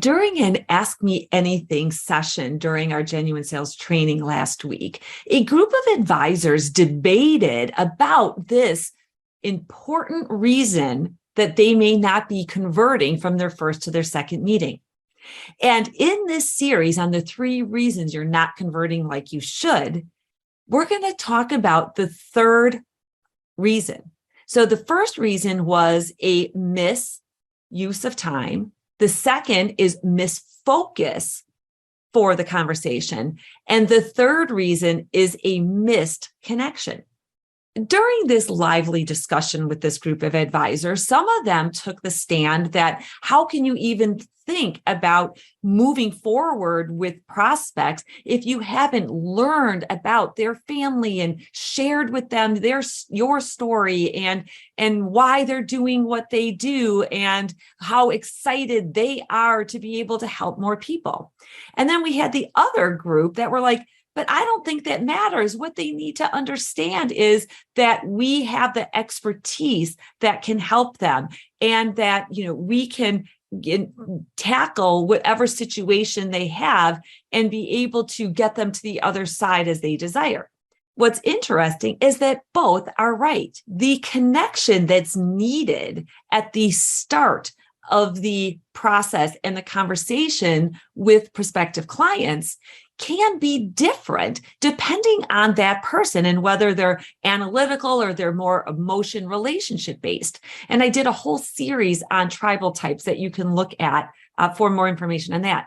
During an Ask Me Anything session during our Genuine Sales training last week, a group of advisors debated about this important reason that they may not be converting from their first to their second meeting. And in this series on the 3 reasons you're not converting like you should, we're going to talk about the third reason. So the first reason was a misuse of time. The second is misfocus for the conversation. And the third reason is a missed connection. During this lively discussion with this group of advisors, some of them took the stand that how can you even think about moving forward with prospects if you haven't learned about their family and shared with them your story and why they're doing what they do and how excited they are to be able to help more people. And then we had the other group that were like, but I don't think that matters. What they need to understand is that we have the expertise that can help them and that, we can tackle whatever situation they have and be able to get them to the other side as they desire. What's interesting is that both are right. The connection that's needed at the start of the process and the conversation with prospective clients can be different depending on that person and whether they're analytical or they're more emotion relationship based. And I did a whole series on tribal types that you can look at for more information on that.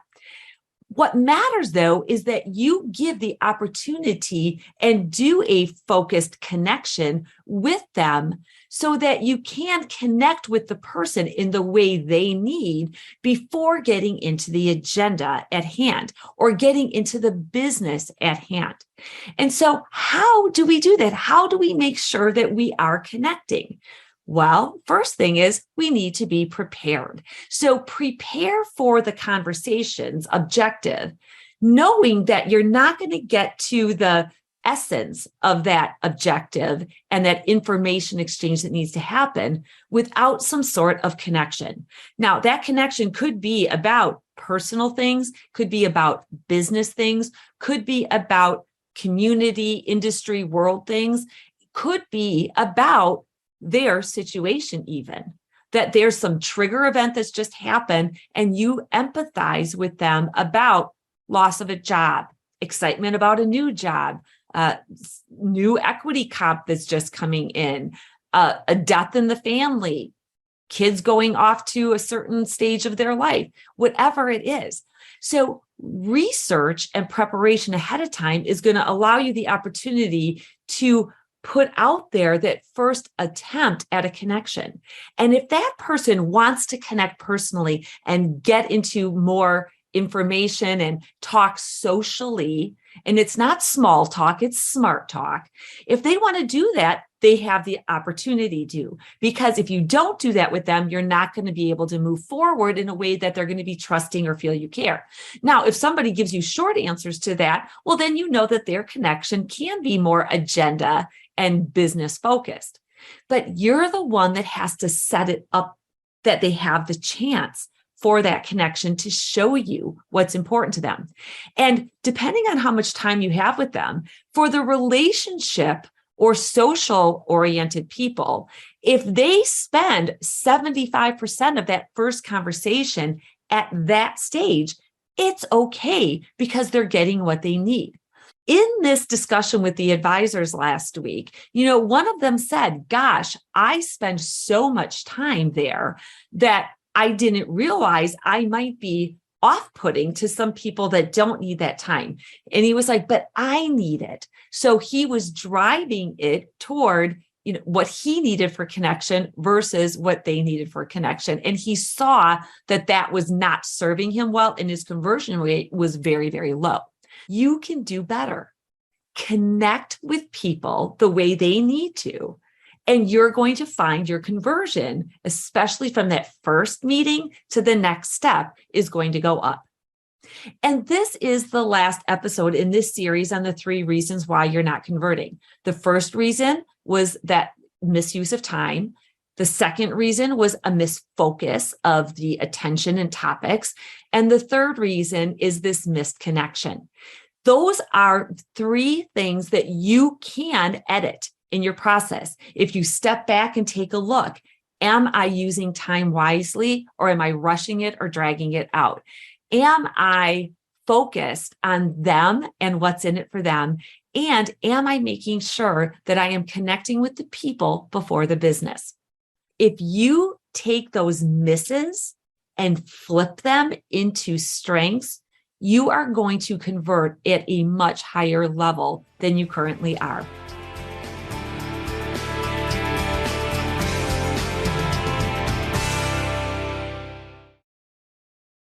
What matters, though, is that you give the opportunity and do a focused connection with them so that you can connect with the person in the way they need before getting into the agenda at hand or getting into the business at hand. And so how do we do that? How do we make sure that we are connecting? Well, first thing is we need to be prepared. So prepare for the conversation's objective, knowing that you're not going to get to the essence of that objective and that information exchange that needs to happen without some sort of connection. Now, that connection could be about personal things, could be about business things, could be about community, industry, world things, could be about their situation even, that there's some trigger event that's just happened and you empathize with them about loss of a job, excitement about a new job, new equity comp that's just coming in, a death in the family, kids going off to a certain stage of their life, whatever it is. So research and preparation ahead of time is going to allow you the opportunity to put out there that first attempt at a connection. And if that person wants to connect personally and get into more information and talk socially, and it's not small talk, it's smart talk. If they want to do that, they have the opportunity to, because if you don't do that with them, you're not going to be able to move forward in a way that they're going to be trusting or feel you care. Now, if somebody gives you short answers to that, well, then you know that their connection can be more agenda and business focused. But you're the one that has to set it up that they have the chance for that connection to show you what's important to them. And depending on how much time you have with them, for the relationship or social oriented people, if they spend 75% of that first conversation at that stage, it's okay because they're getting what they need. In this discussion with the advisors last week, one of them said, gosh, I spend so much time there that I didn't realize I might be off-putting to some people that don't need that time. And he was like, but I need it. So he was driving it toward what he needed for connection versus what they needed for connection. And he saw that that was not serving him well, and his conversion rate was very, very low. You can do better. Connect with people the way they need to, and you're going to find your conversion, especially from that first meeting to the next step, is going to go up. And this is the last episode in this series on the 3 reasons why you're not converting. The first reason was that misuse of time. The second reason was a misfocus of the attention and topics. And the third reason is this missed connection. Those are three things that you can edit in your process. If you step back and take a look, am I using time wisely, or am I rushing it or dragging it out? Am I focused on them and what's in it for them? And am I making sure that I am connecting with the people before the business? If you take those misses and flip them into strengths, you are going to convert at a much higher level than you currently are.